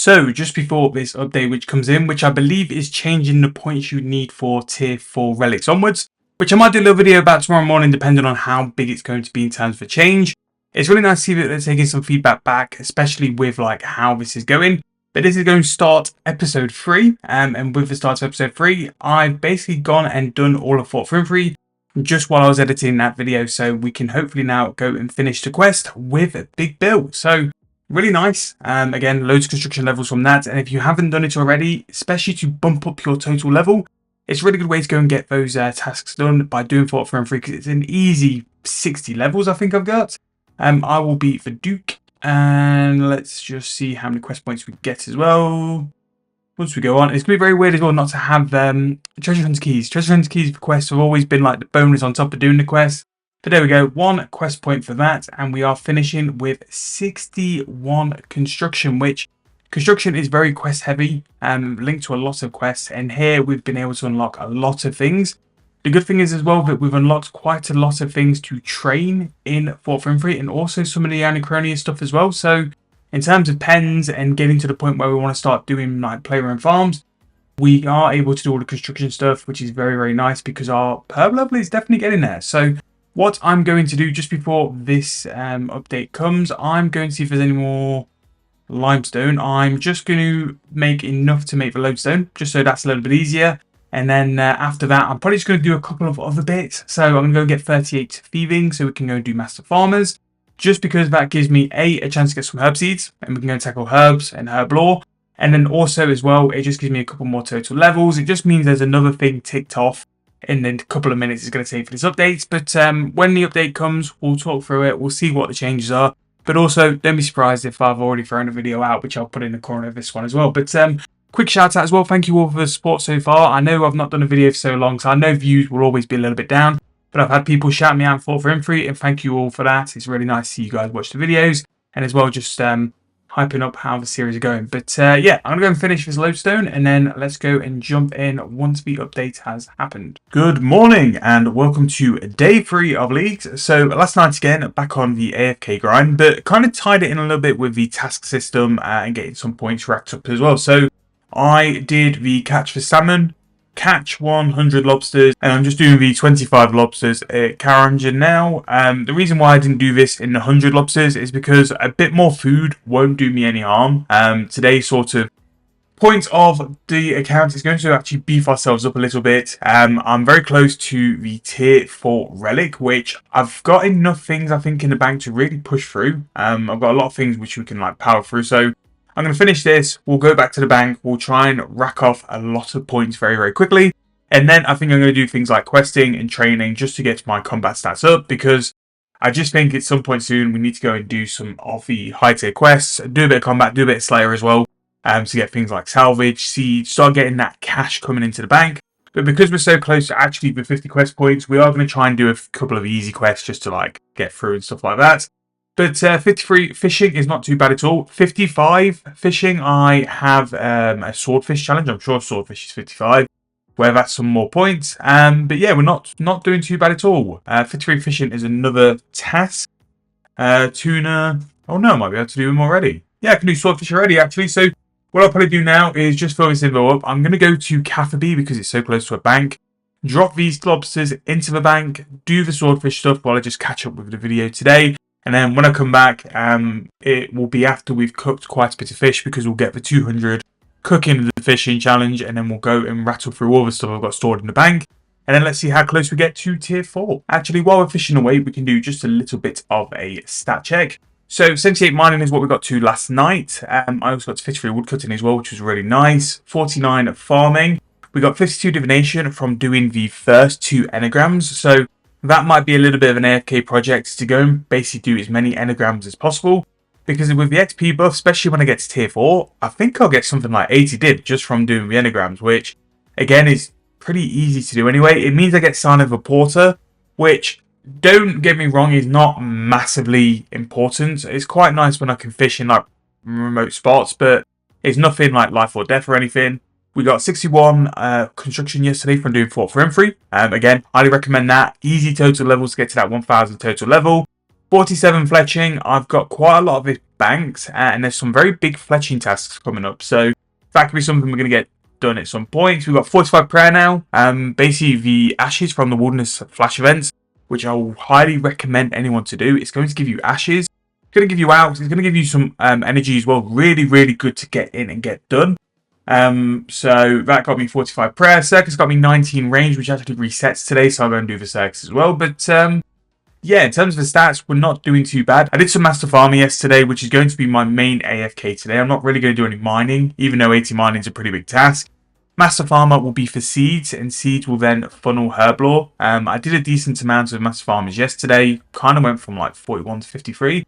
So just before this update which comes in, which I believe is changing the points you need for tier 4 relics onwards, which I might do a little video about tomorrow morning depending on how big it's going to be in terms of a change. It's really nice to see that they're taking some feedback back, especially with like how this is going. But this is going to start episode 3, and with the start of episode 3, I've basically gone and done all of Fort Frimfree just while I was editing that video, so we can hopefully now go and finish the quest with Big Bill. So really nice. Again, loads of construction levels from that, and if you haven't done it already, especially to bump up your total level, it's a really good way to go and get those tasks done by doing Fort Frimfree, because it's an easy 60 levels I think I've got. I will be the Duke, and let's just see how many quest points we get as well. Once we go on, it's going to be very weird as well not to have treasure hunt keys. Treasure hunt keys for quests have always been like the bonus on top of doing the quest. But there we go, 1 quest point for that, and we are finishing with 61 construction, which construction is very quest heavy, linked to a lot of quests, and here we've been able to unlock a lot of things. The good thing is as well that we've unlocked quite a lot of things to train in Fort Frimfree, and also some of the Anachronia stuff as well. So in terms of pens and getting to the point where we want to start doing like playground farms, we are able to do all the construction stuff, which is very, very nice because our perb level is definitely getting there. So what I'm going to do just before this update comes, I'm going to see if there's any more limestone. I'm just going to make enough to make the lodestone, just so that's a little bit easier. And then after that, I'm probably just going to do a couple of other bits. So I'm going to go get 38 thieving so we can go and do master farmers. Just because that gives me a chance to get some herb seeds, and we can go and tackle herbs and herb lore. And then also as well, it just gives me a couple more total levels. It just means there's another thing ticked off in the couple of minutes it's going to take for this update. But when the update comes, we'll talk through it. We'll see what the changes are. But also, don't be surprised if I've already thrown a video out, which I'll put in the corner of this one as well. But quick shout out as well. Thank you all for the support so far. I know I've not done a video for so long, so I know views will always be a little bit down. But I've had people shout me out for Frimfree, and thank you all for that. It's really nice to see you guys watch the videos, and as well just hyping up how the series are going. But yeah, I'm going to go and finish this lodestone, and then let's go and jump in once the update has happened. Good morning, and welcome to day 3 of Leagues. So last night again, back on the AFK grind, but kind of tied it in a little bit with the task system and getting some points racked up as well. So I did the catch for salmon, catch 100 lobsters, and I'm just doing the 25 lobsters at Carringer now. The reason why I didn't do this in the 100 lobsters is because a bit more food won't do me any harm. Today's sort of point of the account is going to actually beef ourselves up a little bit. I'm very close to the tier 4 relic, which I've got enough things I think in the bank to really push through. I've got a lot of things which we can like power through, so I'm going to finish this, we'll go back to the bank, we'll try and rack off a lot of points very, very quickly. And then I think I'm going to do things like questing and training just to get my combat stats up, because I just think at some point soon we need to go and do some of the high tier quests, do a bit of combat, do a bit of Slayer as well, to get things like salvage, siege, start getting that cash coming into the bank. But because we're so close to actually the 50 quest points, we are going to try and do a couple of easy quests just to like get through and stuff like that. But 53 fishing is not too bad at all. 55 fishing, I have a swordfish challenge. I'm sure swordfish is 55, where that's some more points. But yeah, we're not doing too bad at all. 53 fishing is another task. Tuna. Oh no, I might be able to do them already. Yeah, I can do swordfish already actually. So what I'll probably do now is just fill this info up. I'm going to go to Catherby because it's so close to a bank. Drop these lobsters into the bank. Do the swordfish stuff while I just catch up with the video today. And then when I come back, it will be after we've cooked quite a bit of fish, because we'll get the 200 cooking the fishing challenge, and then we'll go and rattle through all the stuff I've got stored in the bank. And then let's see how close we get to tier 4. Actually, while we're fishing away, we can do just a little bit of a stat check. So 78 mining is what we got to last night. I also got to 53 woodcutting as well, which was really nice. 49 farming. We got 52 divination from doing the first 2 enneagrams. So that might be a little bit of an AFK project to go and basically do as many enneagrams as possible. Because with the XP buff, especially when I get to tier 4, I think I'll get something like 80 div just from doing the enneagrams, which again is pretty easy to do anyway. It means I get sign of a porter, which, don't get me wrong, is not massively important. It's quite nice when I can fish in like remote spots, but it's nothing like life or death or anything. We got 61 construction yesterday from doing Fort Frimfree. Again, highly recommend that. Easy total levels to get to that 1000 total level. 47 fletching. I've got quite a lot of banks, and there's some very big fletching tasks coming up. So that could be something we're going to get done at some point. We've got 45 prayer now. Basically the ashes from the Wilderness flash events, which I will highly recommend anyone to do. It's going to give you ashes. It's going to give you out. It's going to give you some energy as well. Really, really good to get in and get done. So that got me 45 prayer. Circus got me 19 range, which actually resets today, so I'll go and do the circus as well. But yeah, in terms of the stats, we're not doing too bad. I did some master farming yesterday, which is going to be my main AFK today. I'm not really going to do any mining, even though 80 mining is a pretty big task. Master farmer will be for seeds, and seeds will then funnel herblore. I did a decent amount of master farmers yesterday. Kind of went from like 41 to 53.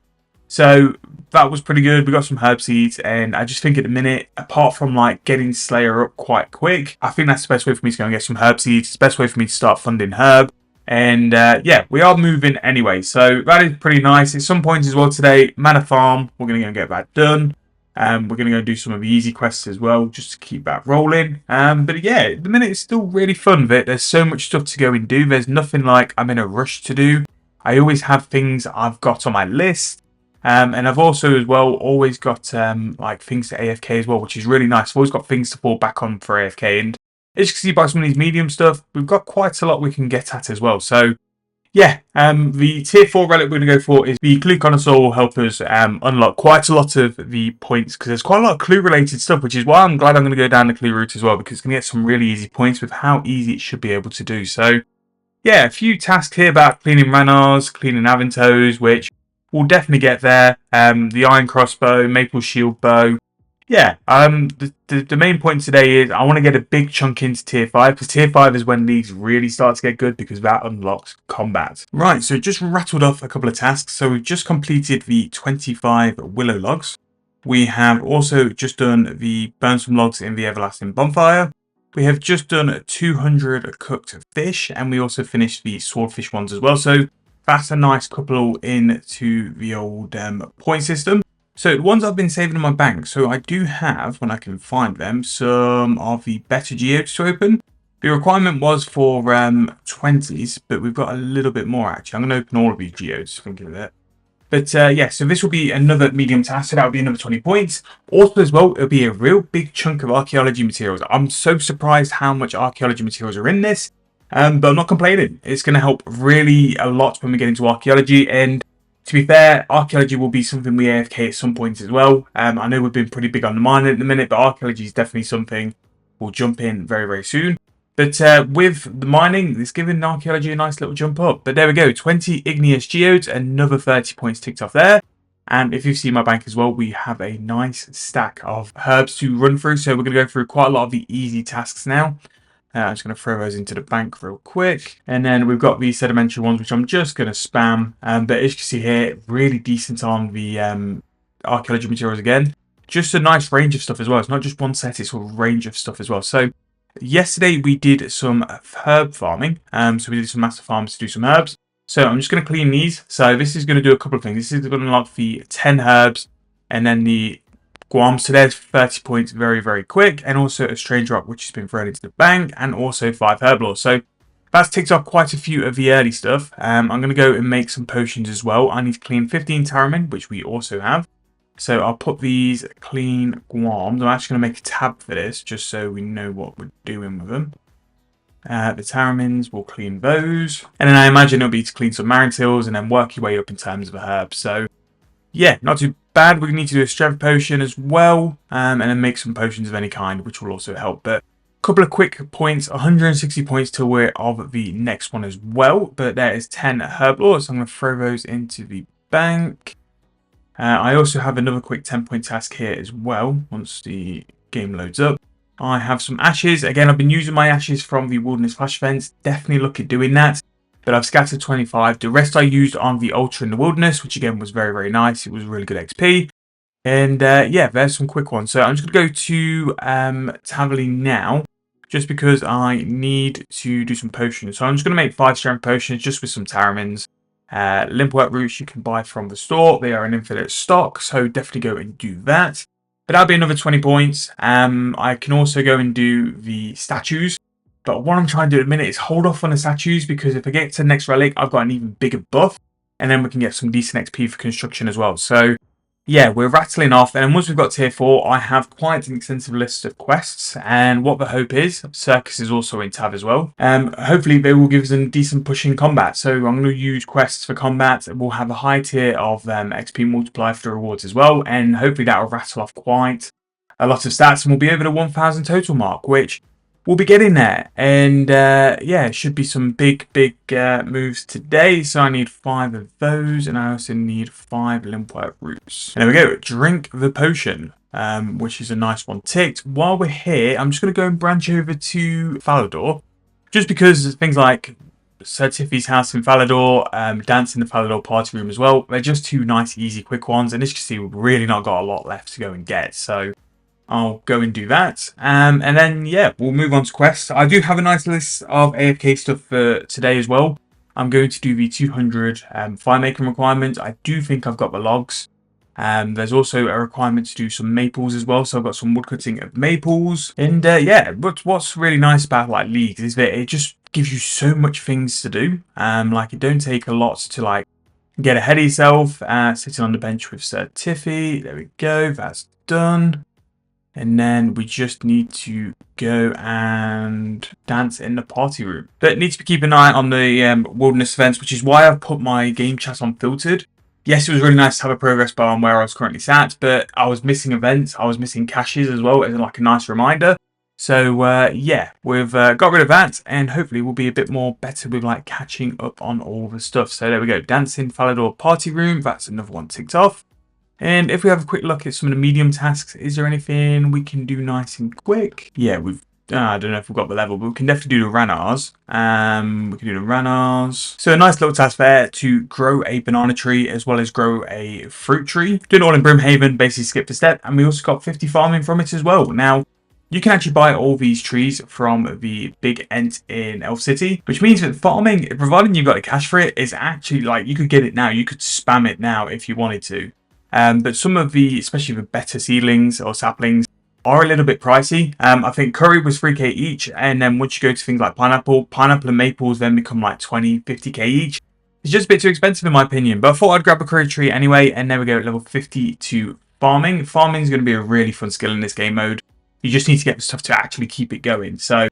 So that was pretty good. We got some herb seeds, and I just think at the minute, apart from like getting Slayer up quite quick, I think that's the best way for me to go and get some herb seeds. It's the best way for me to start funding herb. And yeah, we are moving anyway, so that is pretty nice. At some point as well today, Manor Farm, we're going to go and get that done. We're going to go do some of the easy quests as well, just to keep that rolling. But yeah, at the minute it's still really fun. There's so much stuff to go and do. There's nothing like I'm in a rush to do. I always have things I've got on my list. And I've also as well always got like things to AFK as well, which is really nice. I've always got things to fall back on for AFK. And as you can see by some of these medium stuff, we've got quite a lot we can get at as well. So yeah, the tier 4 relic we're going to go for is the Clue Connoisseur will help us unlock quite a lot of the points, because there's quite a lot of clue related stuff, which is why I'm glad I'm going to go down the clue route as well, because it's going to get some really easy points with how easy it should be able to do. So yeah, a few tasks here about cleaning Ranars, cleaning Aventos, which we'll definitely get there. The Iron Crossbow, Maple Shield Bow. Yeah, the main point today is I want to get a big chunk into tier 5, because tier 5 is when these really start to get good, because that unlocks combat. Right, so just rattled off a couple of tasks. So we've just completed the 25 willow logs. We have also just done the burn some logs in the everlasting bonfire. We have just done 200 cooked fish, and we also finished the swordfish ones as well. So that's a nice couple into the old point system. So the ones I've been saving in my bank, so I do have, when I can find them, some of the better geodes to open. The requirement was for 20s, but we've got a little bit more actually. I'm going to open all of these geodes, thinking of it. But yeah, so this will be another medium task, so that will be another 20 points. Also as well, it'll be a real big chunk of archaeology materials. I'm so surprised how much archaeology materials are in this, but I'm not complaining. It's going to help really a lot when we get into archaeology, and to be fair, archaeology will be something we AFK at some point as well. I know we've been pretty big on the mining at the minute, but archaeology is definitely something we'll jump in very, very soon. But with the mining, it's giving archaeology a nice little jump up. But there we go, 20 igneous geodes, another 30 points ticked off there. And if you've seen my bank as well, we have a nice stack of herbs to run through. So we're going to go through quite a lot of the easy tasks now. I'm just going to throw those into the bank real quick. And then we've got these sedimentary ones, which I'm just going to spam. But as you can see here, really decent on the archaeology materials again. Just a nice range of stuff as well. It's not just one set, it's a range of stuff as well. So yesterday we did some herb farming. So we did some master farms to do some herbs. So I'm just going to clean these. So this is going to do a couple of things. This is going to unlock the 10 herbs and then the Guam, so there's 30 points very, very quick, and also a strange rock which has been thrown into the bank, and also 5 herblore. So that's ticked off quite a few of the early stuff. I'm going to go and make some potions as well. I need to clean 15 Taramin, which we also have. So I'll put these clean Guams. I'm actually going to make a tab for this, just so we know what we're doing with them. The Taramins, we'll clean those. And then I imagine it'll be to clean some Marintils and then work your way up in terms of a herb. So yeah, not too bad. We need to do a strength potion as well, and then make some potions of any kind, which will also help. But a couple of quick points, 160 points till we're of the next one as well. But there is 10 herblore, so I'm going to throw those into the bank. I also have another quick 10-point task here as well, once the game loads up. I have some ashes. Again, I've been using my ashes from the Wilderness flash events. Definitely look at doing that. But I've scattered 25. The rest I used on the Ultra in the Wilderness, which again was very, very nice. It was really good XP. And yeah, there's some quick ones. So I'm just going to go to Taverley now, just because I need to do some potions. So I'm just going to make 5 strength potions just with some Taramins. Limpwork roots you can buy from the store. They are an infinite stock, so definitely go and do that. But that'll be another 20 points. I can also go and do the statues. But what I'm trying to do at the minute is hold off on the statues, because if I get to the next relic, I've got an even bigger buff. And then we can get some decent XP for construction as well. So yeah, we're rattling off, and once we've got tier 4, I have quite an extensive list of quests, and what the hope is, Circus is also in tab as well. Hopefully they will give us a decent push in combat, so I'm going to use quests for combat. We'll have a high tier of XP multiplier for the rewards as well, and hopefully that will rattle off quite a lot of stats, and we'll be over the 1,000 total mark, which we'll be getting there. And yeah, it should be some big moves today. So I need 5 of those, and I also need 5 limpwort roots. And there we go, drink the potion, which is a nice one ticked. While we're here, I'm just going to go and branch over to Falador, just because things like Sir Tiffy's house in Falador, Dance in the Falador party room as well, they're just 2 nice, easy, quick ones. And as you can see, we've really not got a lot left to go and get. So I'll go and do that. And then, yeah, we'll move on to quests. I do have a nice list of AFK stuff for today as well. I'm going to do the 200 fire making requirement. I do think I've got the logs. There's also a requirement to do some maples as well. So I've got some woodcutting of maples. And yeah, what's really nice about like leagues is that it just gives you so much things to do. Like it don't take a lot to like get ahead of yourself. Sitting on the bench with Sir Tiffy. There we go. That's done. And then we just need to go and dance in the party room. But need to keep an eye on the wilderness events, which is why I've put my game chat on filtered. Yes, it was really nice to have a progress bar on where I was currently sat, but I was missing events. I was missing caches as well as like a nice reminder. So yeah, we've got rid of that, and hopefully we'll be a bit more better with like catching up on all the stuff. So there we go, Dance in Falador party room. That's another one ticked off. And if we have a quick look at some of the medium tasks, is there anything we can do nice and quick? Yeah, I don't know if we've got the level, but we can definitely do the Ranars. We can do the Ranars. So a nice little task there to grow a banana tree as well as grow a fruit tree. Doing it all in Brimhaven, basically skip the step. And we also got 50 farming from it as well. Now, you can actually buy all these trees from the big ent in Elf City, which means that farming, providing you've got a cash for it, is actually like, you could get it now. You could spam it now if you wanted to. But some of the, especially the better seedlings or saplings, are a little bit pricey. I think curry was 3k each, and then once you go to things like pineapple and maples then become like 20, 50k each. It's just a bit too expensive in my opinion, but I thought I'd grab a curry tree anyway, and there we go, level 52 farming. Farming is going to be a really fun skill in this game mode. You just need to get the stuff to actually keep it going. So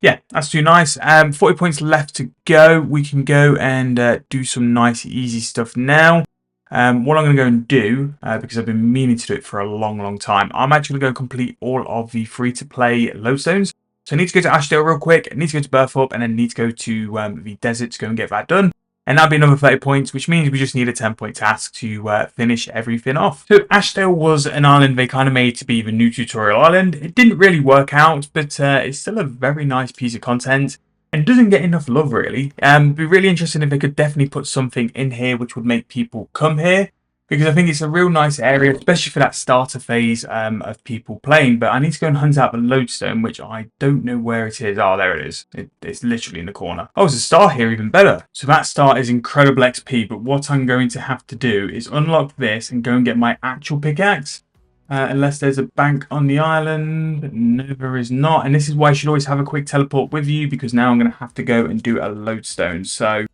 yeah, that's too nice. 40 points left to go. We can go and do some nice easy stuff now. What I'm going to go and do, because I've been meaning to do it for a long time, I'm actually going to go complete all of the free-to-play lodestones. So I need to go to Ashdale real quick, I need to go to Birthup, and then need to go to the desert to go and get that done. And that'll be another 30 points, which means we just need a 10-point task to finish everything off. So Ashdale was an island they kind of made to be the new tutorial island. It didn't really work out, but it's still a very nice piece of content. And doesn't get enough love really. It'd be really interesting if they could definitely put something in here which would make people come here, because I think it's a real nice area, especially for that starter phase of people playing. But I need to go and hunt out the lodestone, which I don't know where it is. Oh, there it is. It's literally in the corner. Oh, there's a star here, even better. So that star is incredible XP, but what I'm going to have to do is unlock this and go and get my actual pickaxe. Unless there's a bank on the island. No, there is not. And this is why you should always have a quick teleport with you, because now I'm going to have to go and do a lodestone. So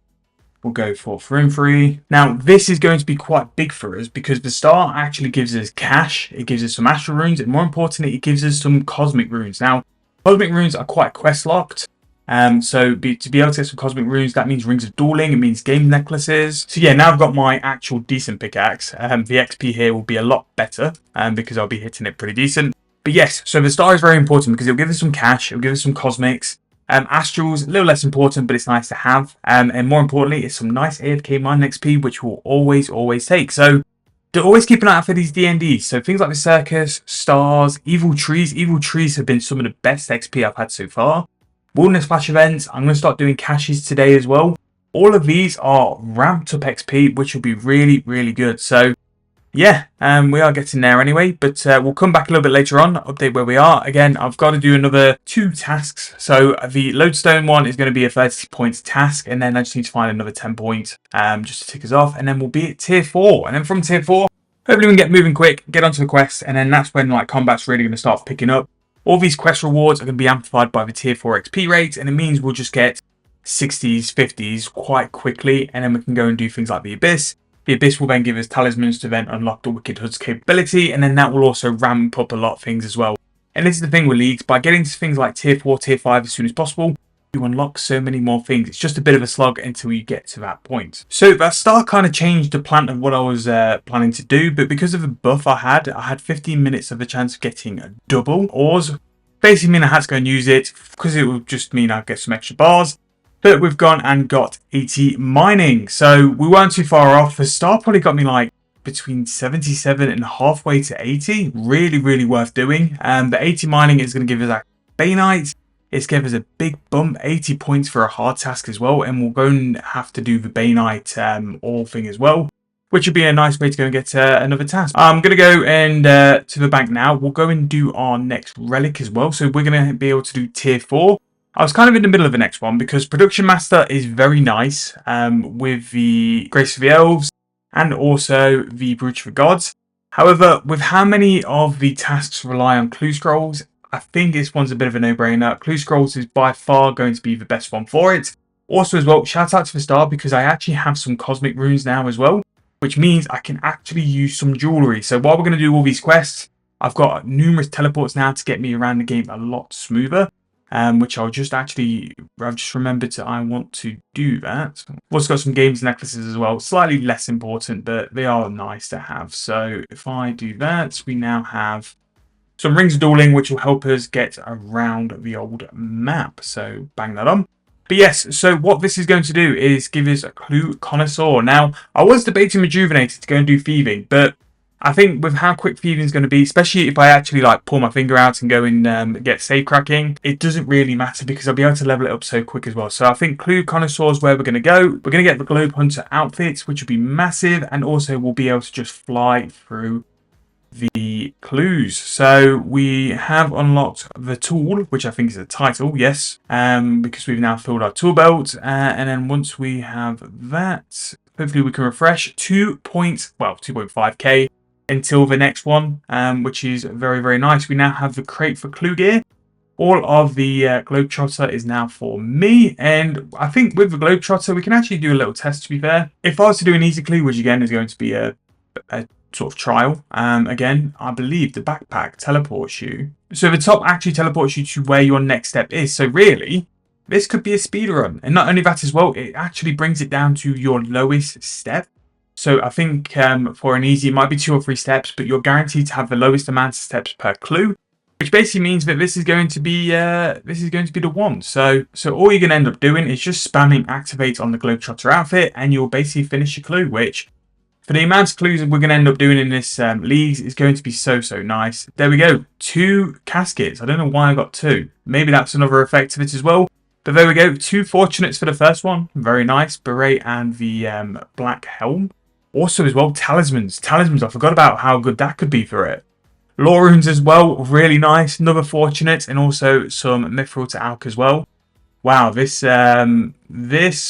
we'll go for free. Now, this is going to be quite big for us because the star actually gives us cash. It gives us some astral runes. And more importantly, it gives us some cosmic runes. Now, cosmic runes are quite quest locked. So to be able to get some cosmic runes, that means rings of dueling, it means game necklaces. So yeah, now I've got my actual decent pickaxe. The XP here will be a lot better because I'll be hitting it pretty decent. But yes, so the star is very important because it'll give us some cash, it'll give us some cosmics. Astrals, a little less important, but it's nice to have. And more importantly, it's some nice AFK mine XP, which we'll always take. So to always keep an eye out for these DNDs. So things like the circus, stars, evil trees. Evil trees have been some of the best XP I've had so far. Wilderness Flash events, I'm going to start doing caches today as well. All of these are ramped up XP, which will be really good. So yeah, we are getting there anyway, but we'll come back a little bit later on, update where we are. Again, I've got to do another 2 tasks. So the lodestone one is going to be a 30 points task, and then I just need to find another 10 points just to tick us off, and then we'll be at tier 4. And then from tier 4, hopefully we can get moving quick, get onto the quest, and then that's when like combat's really going to start picking up. All these quest rewards are going to be amplified by the tier 4 XP rate, and it means we'll just get 60s, 50s quite quickly, and then we can go and do things like the Abyss, The Abyss will then give us talismans to then unlock the Wicked Hood's capability, and then that will also ramp up a lot of things as well. And this is the thing with leagues, by getting to things like tier 4, tier 5 as soon as possible, you unlock so many more things. It's just a bit of a slog until you get to that point. So that star kind of changed the plan of what I was planning to do, but because of the buff I had 15 minutes of a chance of getting double ores. Basically mean I had to go and use it, because it would just mean I'd get some extra bars. But we've gone and got 80 mining. So we weren't too far off. The star probably got me like between 77 and halfway to 80. Really, really worth doing. The 80 mining is going to give us that Bainite. It's given us a big bump, 80 points for a hard task as well. And we'll go and have to do the Bainite ore thing as well, which would be a nice way to go and get another task. I'm going to go and to the bank now. We'll go and do our next relic as well. So we're going to be able to do tier 4. I was kind of in the middle of the next one because Production Master is very nice with the Grace of the Elves and also the Brooch for Gods. However, with how many of the tasks rely on clue scrolls, I think this one's a bit of a no-brainer. Clue scrolls is by far going to be the best one for it. Also as well, shout out to the star because I actually have some cosmic runes now as well, which means I can actually use some jewellery. So while we're going to do all these quests, I've got numerous teleports now to get me around the game a lot smoother. Which I've just remembered I want to do that. I've also got some games necklaces as well, slightly less important, but they are nice to have. So if I do that, we now have some rings of dueling, which will help us get around the old map. So bang that on. But yes, so what this is going to do is give us a clue connoisseur. Now, I was debating Rejuvenated to go and do thieving, but I think with how quick thieving is going to be, especially if I actually like pull my finger out and go and get save cracking, it doesn't really matter because I'll be able to level it up so quick as well. So I think Clue Connoisseur is where we're going to go. We're going to get the Globe Hunter outfits, which will be massive, and also we'll be able to just fly through the clues. So we have unlocked the tool, which I think is a title, yes, because we've now filled our tool belt, and then once we have that, hopefully we can refresh 2.5k until the next one, which is very, very nice. We now have the crate for clue gear. All of the Globetrotter is now for me, and I think with the Globetrotter we can actually do a little test, to be fair. If I was to do an easy clue, which again is going to be a sort of trial, again, I believe the backpack teleports you. So the top actually teleports you to where your next step is. So really, this could be a speed run. And not only that as well, it actually brings it down to your lowest step. So I think for an easy, it might be 2 or 3 steps, but you're guaranteed to have the lowest amount of steps per clue, which basically means that this is going to be the one. So all you're going to end up doing is just spamming activate on the Globetrotter outfit, and you'll basically finish your clue, which for the amount of clues that we're going to end up doing in this league is going to be so nice. There we go, 2 caskets. I don't know why I got 2. Maybe that's another effect of it as well. But there we go, 2 fortunates for the first one. Very nice. Beret and the black helm. Also as well, talismans. Talismans, I forgot about how good that could be for it. Lore runes as well, really nice. Another fortunate, and also some mithril to Alk as well. Wow, this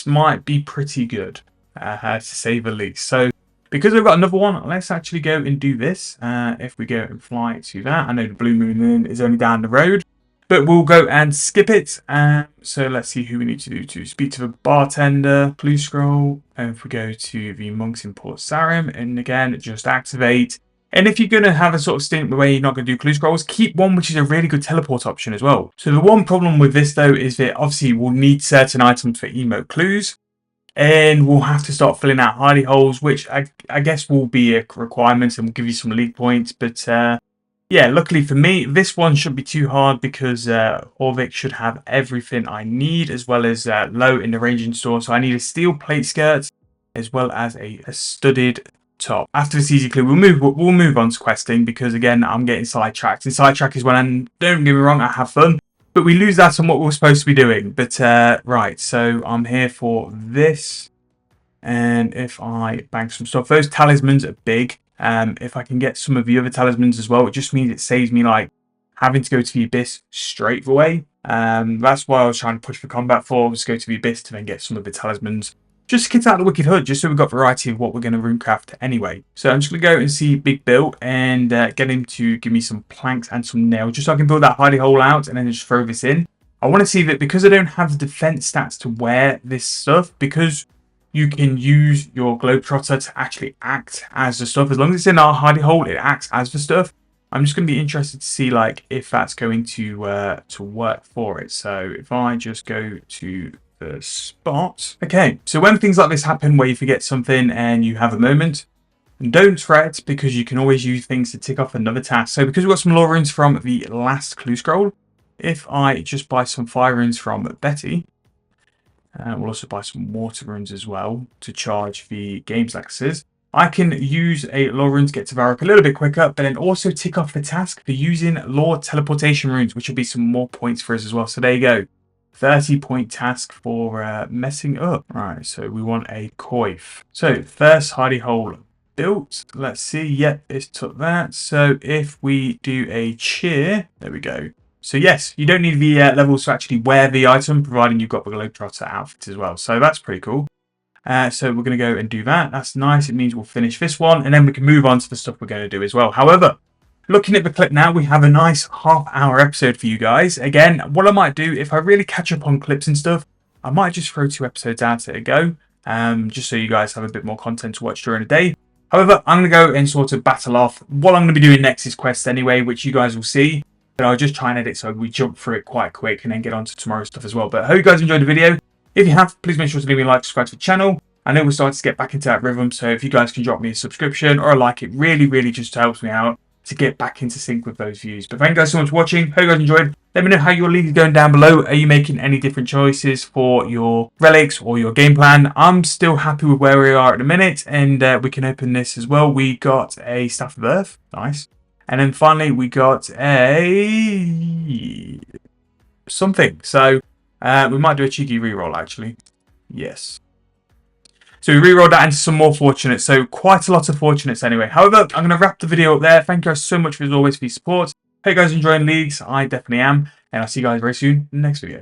might be pretty good, to say the least. So, because we've got another one, let's actually go and do this. If we go and fly to that, I know the Blue Moon is only down the road, but we'll go and skip it. So let's see who we need to do to speak to the bartender, clue scroll. And if we go to the monks in Port Sarim, and again, just activate. And if you're going to have a sort of stint where you're not going to do clue scrolls, keep one which is a really good teleport option as well. So the one problem with this though is that obviously we'll need certain items for emote clues. And we'll have to start filling out hidey holes, which I guess will be a requirement and will give you some league points. But yeah, luckily for me, this one shouldn't be too hard because Orvik should have everything I need, as well as low in the ranging store. So I need a steel plate skirt as well as a studded top. After this easy clue, we'll move on to questing because again, I'm getting sidetracked. And sidetrack is when don't get me wrong, I have fun. But we lose that on what we're supposed to be doing. But right, so I'm here for this. And if I bang some stuff, those talismans are big. If I can get some of the other talismans as well, it just means it saves me like having to go to the Abyss straight away. That's why I was trying to push for combat for, was go to the Abyss to then get some of the talismans. Just to kit out the Wicked Hood, just so we've got variety of what we're going to runecraft anyway. So I'm just going to go and see Big Bill and get him to give me some planks and some nails, just so I can build that hidey hole out and then just throw this in. I want to see that because I don't have the defense stats to wear this stuff, because you can use your Globetrotter to actually act as the stuff. As long as it's in our hidey hole, it acts as the stuff. I'm just going to be interested to see like if that's going to work for it. So if I just go to the spot. Okay, so when things like this happen where you forget something and you have a moment, don't fret, because you can always use things to tick off another task. So because we've got some lore runes from the last clue scroll, if I just buy some fire runes from Betty, we'll also buy some water runes as well to charge the games accesses. I can use a lore rune to get to Varrock a little bit quicker, but then also tick off the task for using lore teleportation runes, which will be some more points for us as well. So there you go. 30-point task for messing up. Right, so we want a coif. So first hidey hole built. Let's see. Yep, it's took that. So if we do a cheer, there we go. So yes, you don't need the levels to actually wear the item, providing you've got the Globetrotter outfit as well. So that's pretty cool. So we're going to go and do that. That's nice. It means we'll finish this one, and then we can move on to the stuff we're going to do as well. However, looking at the clip now, we have a nice half-hour episode for you guys. Again, what I might do, if I really catch up on clips and stuff, I might just throw 2 episodes out at a go, just so you guys have a bit more content to watch during the day. However, I'm going to go and sort of battle off. What I'm going to be doing next is quests anyway, which you guys will see. But I'll just try and edit so we jump through it quite quick and then get on to tomorrow's stuff as well. But I hope you guys enjoyed the video. If you have, please make sure to leave me a like, subscribe to the channel. I know we're starting to get back into that rhythm, so if you guys can drop me a subscription or a like, it really just helps me out to get back into sync with those views. But thank you guys so much for watching. Hope you guys enjoyed. Let me know how your league is going down below. Are you making any different choices for your relics or your game plan? I'm still happy with where we are at the minute, and we can open this as well. We got a Staff of Earth. Nice. And then finally, we got a something. So we might do a cheeky reroll, actually. Yes. So we rerolled that into some more fortunates. So quite a lot of fortunates anyway. However, I'm going to wrap the video up there. Thank you guys so much, as always, for your support. Hope you guys are enjoying leagues. I definitely am. And I'll see you guys very soon in the next video.